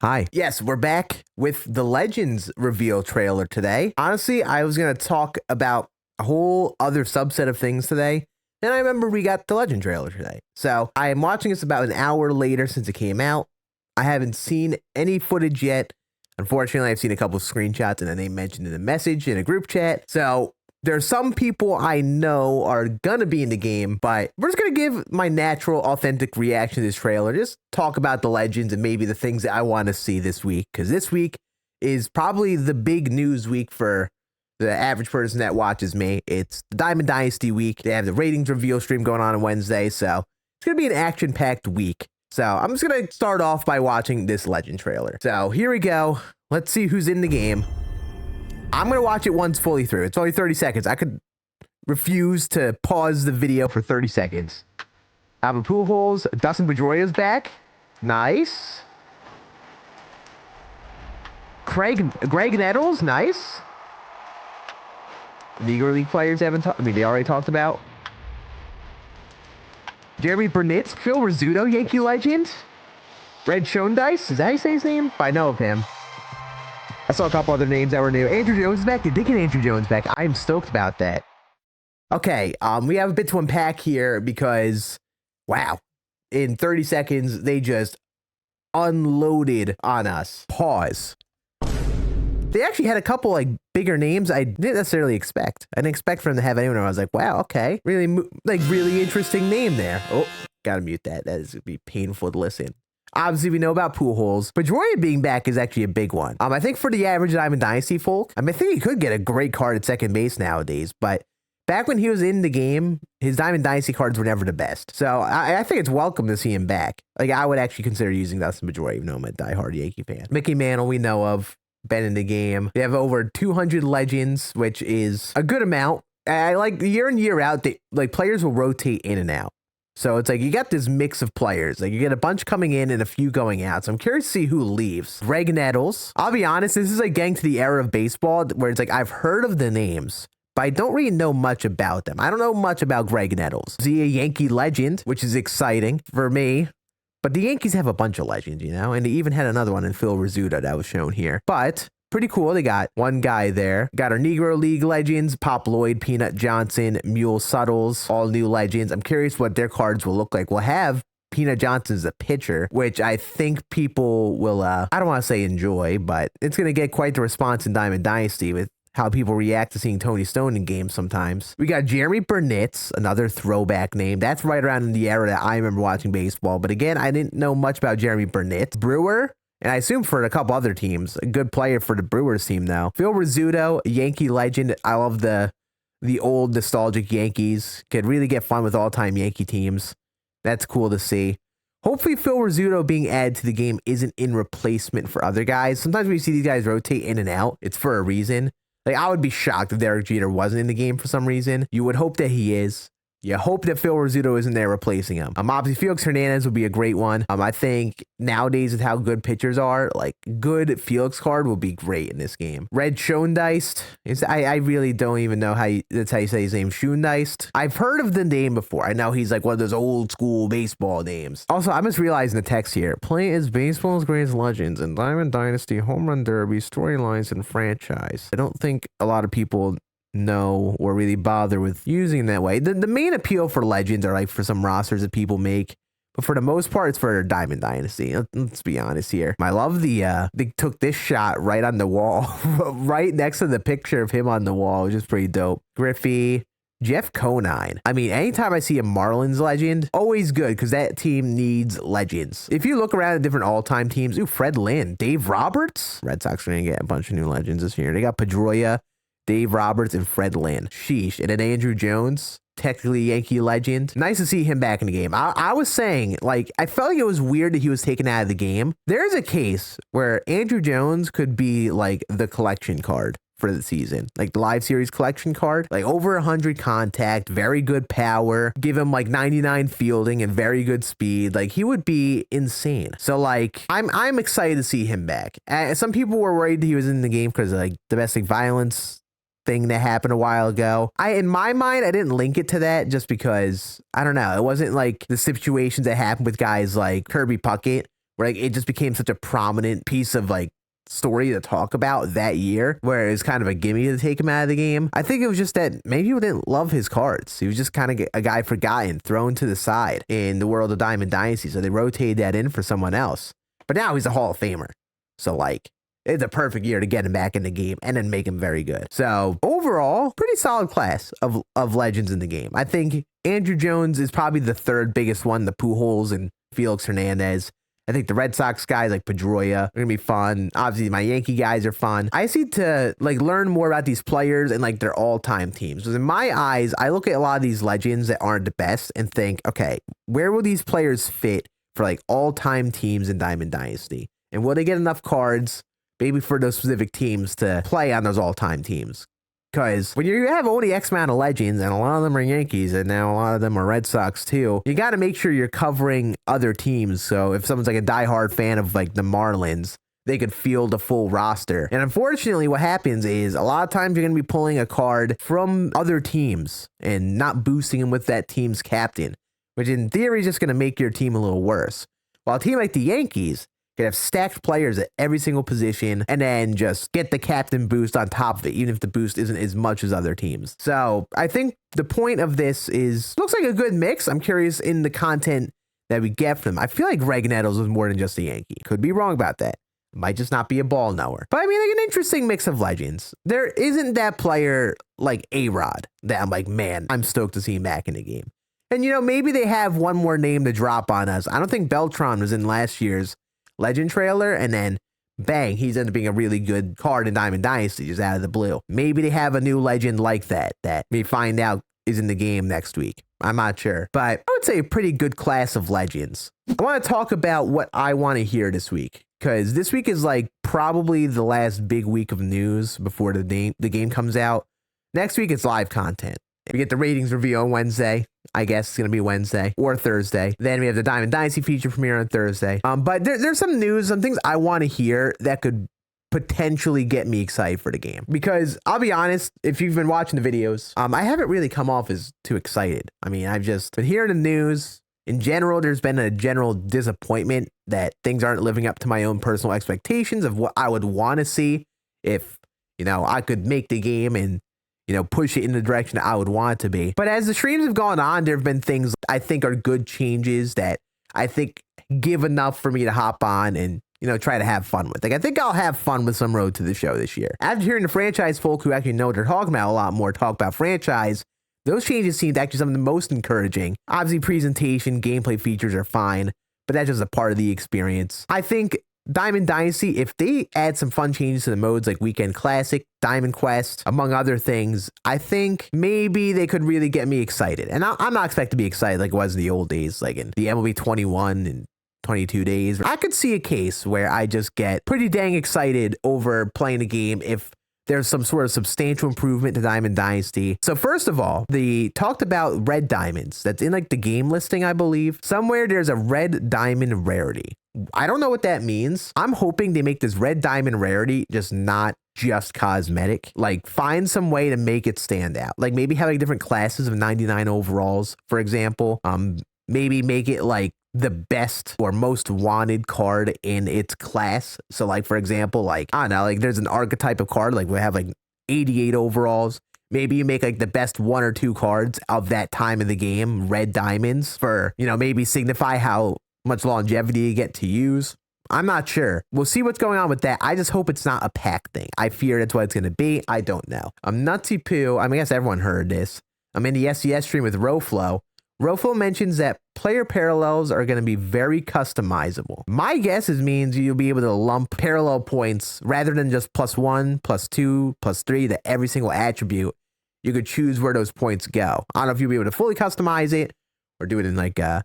Hi. Yes, we're back with the Legends reveal trailer today. Honestly, I was going to talk about a whole other subset of things today. And I remember we got the Legend trailer today. So I am watching this about an hour later since it came out. I haven't seen any footage yet. Unfortunately, I've seen a couple of screenshots and then they mentioned in a message in a group chat. So there's some people I know are going to be in the game, but we're just going to give my natural, authentic reaction to this trailer. Just talk about the Legends and maybe the things that I want to see this week. Because this week is probably the big news week for the average person that watches me. It's the Diamond Dynasty week. They have the ratings reveal stream going on Wednesday. So it's going to be an action-packed week. So I'm just going to start off by watching this Legend trailer. So here we go. Let's see who's in the game. I'm going to watch it once fully through. It's only 30 seconds. I could refuse to pause the video for 30 seconds. Albert Pujols, Dustin Pedroia's back. Nice. Greg Nettles, nice. Negro League players they already talked about. Jeremy Burnett, Phil Rizzuto, Yankee legend. Red Shondice, is that how you say his name? I know of him. I saw a couple other names that were new. Andrew Jones is back. They did get Andrew Jones back. I'm stoked about that. Okay, we have a bit to unpack here because, wow, in 30 seconds, they just unloaded on us. Pause. They actually had a couple like bigger names I didn't necessarily expect. I didn't expect for them to have anyone. I was like, wow, okay, really interesting name there. Oh, gotta mute that. That is gonna be painful to listen. Obviously, we know about Pujols. Pedroia being back is actually a big one. I think for the average Diamond Dynasty folk, I think he could get a great card at second base nowadays. But back when he was in the game, his Diamond Dynasty cards were never the best. So I think it's welcome to see him back. Like, I would actually consider using Dustin Pedroia, even though I'm a diehard Yankee fan. Mickey Mantle, we know of, been in the game. We have over 200 Legends, which is a good amount. I like year in, year out, players will rotate in and out. So it's like you got this mix of players. Like you get a bunch coming in and a few going out. So I'm curious to see who leaves. Greg Nettles. I'll be honest, this is like getting to the era of baseball where it's like I've heard of the names, but I don't really know much about them. I don't know much about Greg Nettles. Is he a Yankee legend, which is exciting for me? But the Yankees have a bunch of legends, you know, and they even had another one in Phil Rizzuto that was shown here. But pretty cool. They got one guy there. Got our Negro League legends, Pop Lloyd, Peanut Johnson, Mule Suttles, all new legends. I'm curious what their cards will look like. We'll have Peanut Johnson as a pitcher, which I think people will, I don't want to say enjoy, but it's going to get quite the response in Diamond Dynasty with how people react to seeing Tony Stone in games sometimes. We got Jeremy Burnett, another throwback name. That's right around in the era that I remember watching baseball. But again, I didn't know much about Jeremy Burnett. Brewer, and I assume for a couple other teams, a good player for the Brewers team though. Phil Rizzuto, Yankee legend. I love the old nostalgic Yankees. Could really get fun with all-time Yankee teams. That's cool to see. Hopefully Phil Rizzuto being added to the game isn't in replacement for other guys. Sometimes when you see these guys rotate in and out, it's for a reason. Like, I would be shocked if Derek Jeter wasn't in the game for some reason. You would hope that he is. You hope that Phil Rizzuto isn't there replacing him. Obviously, Felix Hernandez would be a great one. I think nowadays with how good pitchers are, like, good Felix card will be great in this game. Red Shondice. I really don't even know that's how you say his name. Shondice. I've heard of the name before. I know he's like one of those old school baseball names. Also, I'm just realizing the text here. Play as baseball's greatest legends in Diamond Dynasty, Home Run Derby, storylines, and franchise. I don't think a lot of people know or really bother with using that way. The main appeal for legends are like for some rosters that people make, but for the most part it's for Diamond Dynasty. Let's be honest here. I love they took this shot right on the wall right next to the picture of him on the wall, which is pretty dope. Griffey, Jeff Conine. Anytime I see a Marlins legend, always good because that team needs legends. If you look around at different all-time teams, Fred Lynn, Dave Roberts. Red Sox are going to get a bunch of new legends this year. They got Pedroia, Dave Roberts, and Fred Lynn. Sheesh. And then Andrew Jones, technically Yankee legend. Nice to see him back in the game. I was saying, like, I felt like it was weird that he was taken out of the game. There's a case where Andrew Jones could be like the collection card for the season, like the live series collection card, like over 100 contact, very good power, give him like 99 fielding and very good speed. Like, he would be insane. So like, I'm excited to see him back. Some people were worried he was in the game because of like domestic violence thing that happened a while ago. In my mind, I didn't link it to that just because, I don't know, it wasn't like the situations that happened with guys like Kirby Puckett where like it just became such a prominent piece of like story to talk about that year, where it's kind of a gimme to take him out of the game. I think it was just that maybe people didn't love his cards. He was just kind of a guy forgotten, thrown to the side in the world of Diamond Dynasty. So they rotated that in for someone else. But now he's a Hall of Famer. So like, it's a perfect year to get him back in the game and then make him very good. So overall, pretty solid class of legends in the game. I think Andrew Jones is probably the third biggest one, the Pujols and Felix Hernandez. I think the Red Sox guys like Pedroia are going to be fun. Obviously, my Yankee guys are fun. I need to like learn more about these players and like their all-time teams. Because in my eyes, I look at a lot of these legends that aren't the best and think, okay, where will these players fit for like all-time teams in Diamond Dynasty? And will they get enough cards maybe for those specific teams to play on those all-time teams? Because when you have only X amount of legends, and a lot of them are Yankees, and now a lot of them are Red Sox too, you got to make sure you're covering other teams. So if someone's like a diehard fan of like the Marlins, they could field a full roster. And unfortunately, what happens is a lot of times you're going to be pulling a card from other teams and not boosting them with that team's captain, which in theory is just going to make your team a little worse. While a team like the Yankees could have stacked players at every single position and then just get the captain boost on top of it, even if the boost isn't as much as other teams. So I think the point of this looks like a good mix. I'm curious in the content that we get from them. I feel like Greg Nettles was more than just a Yankee. Could be wrong about that. Might just not be a ball knower. But I mean, like an interesting mix of legends. There isn't that player like A-Rod that I'm like, man, I'm stoked to see him back in the game. And, you know, maybe they have one more name to drop on us. I don't think Beltran was in last year's legend trailer, and then bang, he's ended up being a really good card in Diamond Dynasty just out of the blue. Maybe they have a new legend like that we find out is in the game next week. I'm not sure, but I would say a pretty good class of legends. I want to talk about what I want to hear this week, because this week is like probably the last big week of news before the game comes out. Next week it's live content. We get the ratings review on Wednesday. I guess it's going to be Wednesday or Thursday. Then we have the Diamond Dynasty feature premiere on Thursday. But there's some news, some things I want to hear that could potentially get me excited for the game. Because I'll be honest, if you've been watching the videos, I haven't really come off as too excited. I mean, I've just been hearing the news. In general, there's been a general disappointment that things aren't living up to my own personal expectations of what I would want to see if, you know, I could make the game and, you know, push it in the direction that I would want it to be. But as the streams have gone on, there have been things I think are good changes that I think give enough for me to hop on and, you know, try to have fun with. Like, I think I'll have fun with some Road to the Show this year. After hearing the franchise folk who actually know what they're talking about a lot more talk about franchise, those changes seemed actually some of the most encouraging. Obviously, presentation, gameplay features are fine, but that's just a part of the experience. I think Diamond Dynasty, if they add some fun changes to the modes like Weekend Classic, Diamond Quest, among other things, I think maybe they could really get me excited. And I'm not expecting to be excited like it was in the old days, like in the MLB 21 and 22 days. I could see a case where I just get pretty dang excited over playing the game if there's some sort of substantial improvement to Diamond Dynasty. So first of all, they talked about red diamonds. That's in like the game listing, I believe. Somewhere there's a red diamond rarity. I don't know what that means. I'm hoping they make this red diamond rarity just not just cosmetic. Like, find some way to make it stand out. Like, maybe have like different classes of 99 overalls, for example. Maybe make it like the best or most wanted card in its class. So like, for example, like, I don't know, like there's an archetype of card, like we have like 88 overalls. Maybe you make like the best one or two cards of that time of the game, red diamonds, for, you know, maybe signify how much longevity you get to use. I'm not sure. We'll see what's going on with that. I just hope it's not a pack thing. I fear that's what it's going to be. I don't know. Nutsy Poo, I mean, I guess everyone heard this. I'm in the SES stream with Roflo. Roflo mentions that player parallels are going to be very customizable. My guess means you'll be able to lump parallel points rather than just +1, +2, +3 to every single attribute. You could choose where those points go. I don't know if you'll be able to fully customize it or do it in like a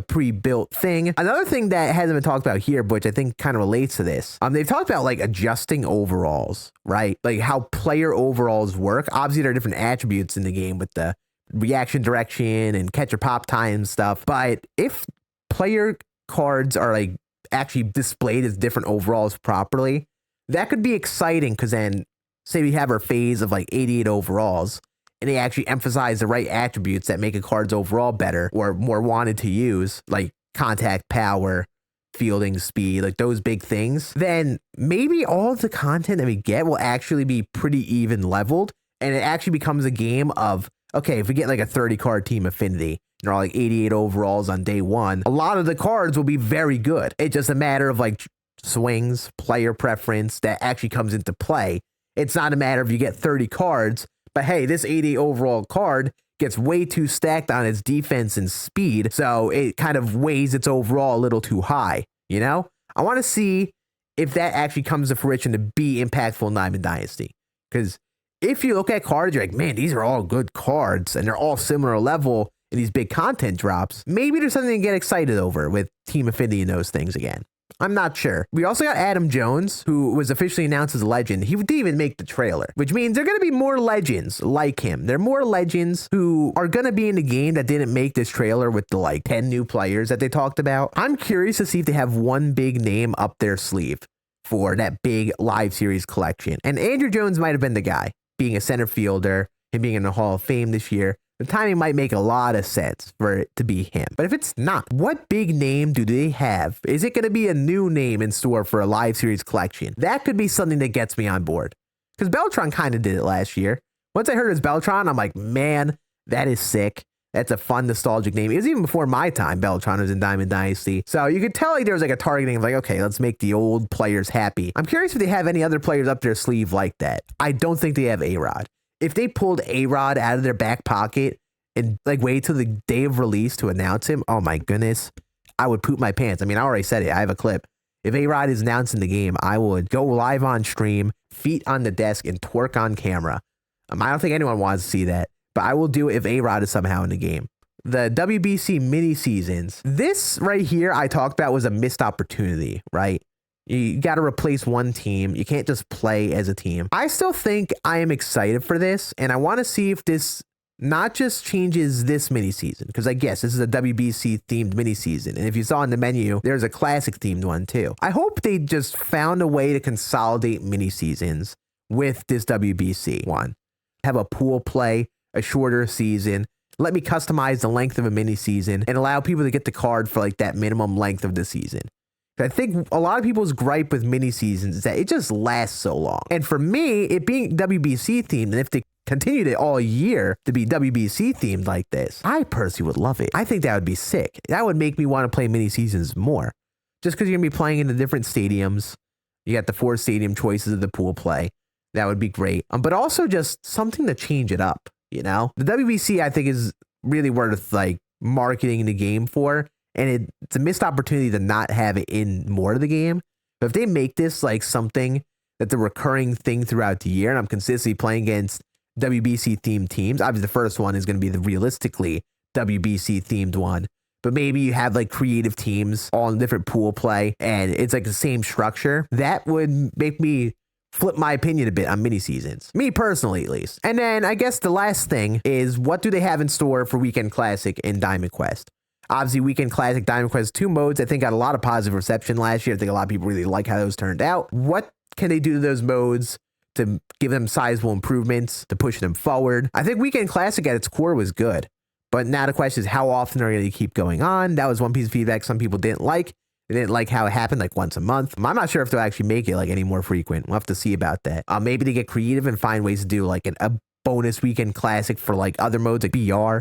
pre-built thing. Another thing that hasn't been talked about here, but which I think kind of relates to this, they've talked about like adjusting overalls, right? Like how player overalls work. Obviously, there are different attributes in the game with the reaction direction and catcher pop time stuff. But if player cards are like actually displayed as different overalls properly, that could be exciting, because then say we have our phase of like 88 overalls and they actually emphasize the right attributes that make a card's overall better or more wanted to use, like contact power, fielding, speed, like those big things, then maybe all of the content that we get will actually be pretty even leveled. And it actually becomes a game of, okay, if we get like a 30 card team affinity, and all like 88 overalls on day one, a lot of the cards will be very good. It's just a matter of like swings, player preference that actually comes into play. It's not a matter of you get 30 cards, but hey, this 80 overall card gets way too stacked on its defense and speed, so it kind of weighs its overall a little too high, you know? I want to see if that actually comes to fruition to be impactful in Diamond Dynasty. Because if you look at cards, you're like, man, these are all good cards, and they're all similar level in these big content drops. Maybe there's something to get excited over with Team Affinity and those things again. I'm not sure. We also got Adam Jones, who was officially announced as a legend. He didn't even make the trailer, which means there are going to be more legends like him. There are more legends who are going to be in the game that didn't make this trailer with the like 10 new players that they talked about. I'm curious to see if they have one big name up their sleeve for that big live series collection. And Andrew Jones might have been the guy, being a center fielder and being in the Hall of Fame this year. The timing might make a lot of sense for it to be him. But if it's not, what big name do they have? Is it going to be a new name in store for a live series collection? That could be something that gets me on board. Because Beltron kind of did it last year. Once I heard it was Beltron, I'm like, man, that is sick. That's a fun, nostalgic name. It was even before my time, Beltron was in Diamond Dynasty. So you could tell like there was like a targeting of like, okay, let's make the old players happy. I'm curious if they have any other players up their sleeve like that. I don't think they have A-Rod. If they pulled A-Rod out of their back pocket and like wait till the day of release to announce him, oh my goodness, I would poop my pants. I mean, I already said it. I have a clip. If A-Rod is announced in the game, I would go live on stream, feet on the desk, and twerk on camera. I don't think anyone wants to see that, but I will do it if A-Rod is somehow in the game. The WBC mini seasons. This right here I talked about was a missed opportunity, right? You got to replace one team. You can't just play as a team. I still think I am excited for this, and I want to see if this not just changes this mini season, because I guess this is a WBC themed mini season. And if you saw in the menu, there's a classic themed one too. I hope they just found a way to consolidate mini seasons with this WBC one. Have a pool play, a shorter season. Let me customize the length of a mini season and allow people to get the card for like that minimum length of the season. I think a lot of people's gripe with mini seasons is that it just lasts so long. And for me, it being WBC themed, and if they continued it all year to be WBC themed like this, I personally would love it. I think that would be sick. That would make me want to play mini seasons more. Just because you're going to be playing in the different stadiums. You got the 4 stadium choices of the pool play. That would be great. But also just something to change it up, you know? The WBC, I think, is really worth like marketing the game for. And it's a missed opportunity to not have it in more of the game. But if they make this like something that's a recurring thing throughout the year, and I'm consistently playing against WBC themed teams, obviously the first one is going to be the realistically WBC themed one. But maybe you have like creative teams all in different pool play, and it's like the same structure. That would make me flip my opinion a bit on mini seasons. Me personally, at least. And then I guess the last thing is, what do they have in store for Weekend Classic and Diamond Quest? Obviously, Weekend Classic, Diamond Quest 2 modes, I think got a lot of positive reception last year. I think a lot of people really like how those turned out. What can they do to those modes to give them sizable improvements, to push them forward? I think Weekend Classic at its core was good. But now the question is, how often are they keep going on? That was one piece of feedback some people didn't like. They didn't like how it happened like once a month. I'm not sure if they'll actually make it like any more frequent. We'll have to see about that. Maybe they get creative and find ways to do like a bonus Weekend Classic for like other modes like BR,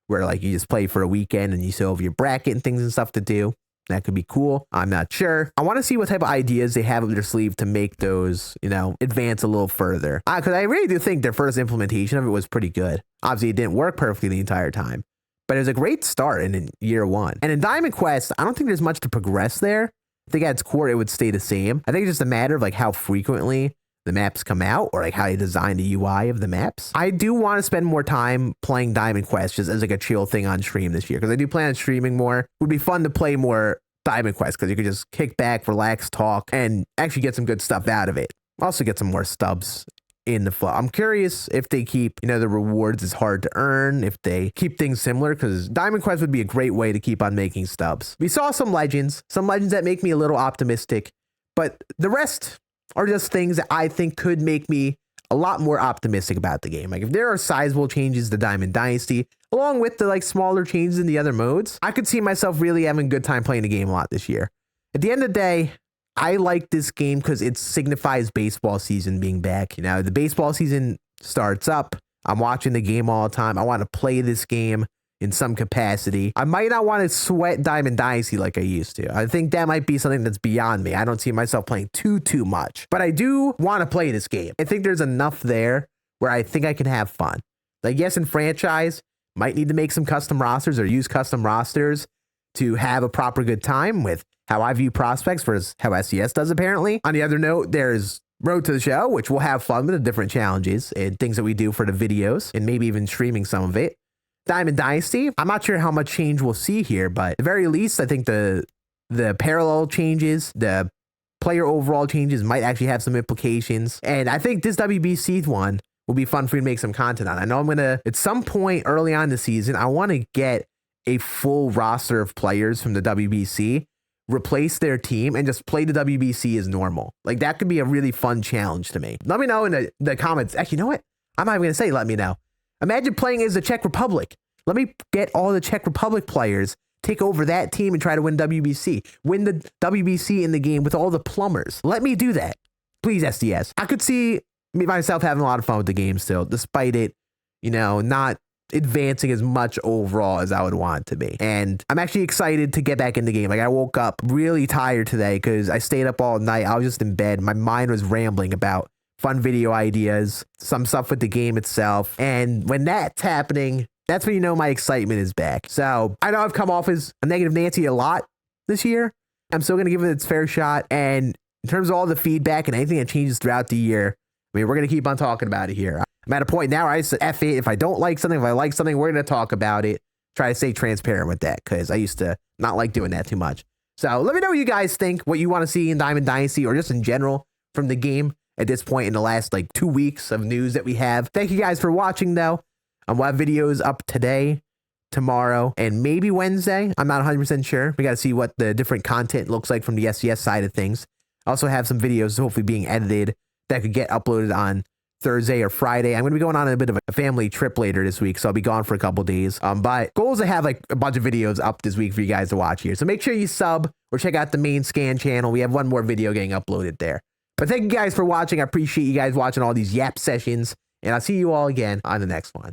where like you just play for a weekend and you still have your bracket and things and stuff to do. That could be cool. I'm not sure. I want to see what type of ideas they have up their sleeve to make those, you know, advance a little further. Because I really do think their first implementation of it was pretty good. Obviously, it didn't work perfectly the entire time, but it was a great start in year one. And in Diamond Quest, I don't think there's much to progress there. I think at its core, it would stay the same. I think it's just a matter of like how frequently the maps come out, or like how you design the UI of the maps. I do want to spend more time playing Diamond Quest just as like a chill thing on stream this year, because I do plan on streaming more. It would be fun to play more Diamond Quest because you could just kick back, relax, talk, and actually get some good stuff out of it. Also get some more stubs in the flow. I'm curious if they keep, you know, the rewards is hard to earn, if they keep things similar, because Diamond Quest would be a great way to keep on making stubs. We saw some legends that make me a little optimistic, but the rest are just things that I think could make me a lot more optimistic about the game. Like if there are sizable changes to Diamond Dynasty, along with the like smaller changes in the other modes, I could see myself really having a good time playing the game a lot this year. At the end of the day, I like this game because it signifies baseball season being back. You know, the baseball season starts up. I'm watching the game all the time. I want to play this game in some capacity. I might not want to sweat Diamond Dynasty like I used to. I think that might be something that's beyond me. I don't see myself playing too much, but I do want to play this game. I think there's enough there where I think I can have fun. Like, yes, in franchise, might need to make some custom rosters or use custom rosters to have a proper good time with how I view prospects versus how SCS does, apparently. On the other note, there's Road to the Show, which we'll have fun with the different challenges and things that we do for the videos and maybe even streaming some of it. Diamond Dynasty, I'm not sure how much change we'll see here, but at the very least, I think the parallel changes, the player overall changes might actually have some implications. And I think this WBC one will be fun for you to make some content on. I know I'm going to, at some point early on in the season, I want to get a full roster of players from the WBC, replace their team, and just play the WBC as normal. Like, that could be a really fun challenge to me. Let me know in the comments. Actually, you know what? I'm not even going to say let me know. Imagine playing as the Czech Republic. Let me get all the Czech Republic players, take over that team, and try to win WBC. Win the WBC in the game with all the plumbers. Let me do that. Please, SDS. I could see myself having a lot of fun with the game still, despite it, you know, not advancing as much overall as I would want it to be. And I'm actually excited to get back in the game. Like, I woke up really tired today because I stayed up all night. I was just in bed. My mind was rambling about fun video ideas, some stuff with the game itself. And when that's happening, that's when you know my excitement is back. So I know I've come off as a negative Nancy a lot this year. I'm still going to give it its fair shot. And in terms of all the feedback and anything that changes throughout the year, I mean, we're going to keep on talking about it here. I'm at a point now where I say, F it. If I don't like something, if I like something, we're going to talk about it. Try to stay transparent with that because I used to not like doing that too much. So let me know what you guys think, what you want to see in Diamond Dynasty or just in general from the game at this point in the last like 2 weeks of news that we have. Thank you guys for watching, though. We'll have videos up today, tomorrow, and maybe Wednesday. I'm not 100% sure. We got to see what the different content looks like from the SCS side of things. I also have some videos hopefully being edited that could get uploaded on Thursday or Friday. I'm going to be going on a bit of a family trip later this week, so I'll be gone for a couple days. But goal is to have like a bunch of videos up this week for you guys to watch here. So make sure you sub or check out the main scan channel. We have one more video getting uploaded there. But thank you guys for watching. I appreciate you guys watching all these Yap sessions, and I'll see you all again on the next one.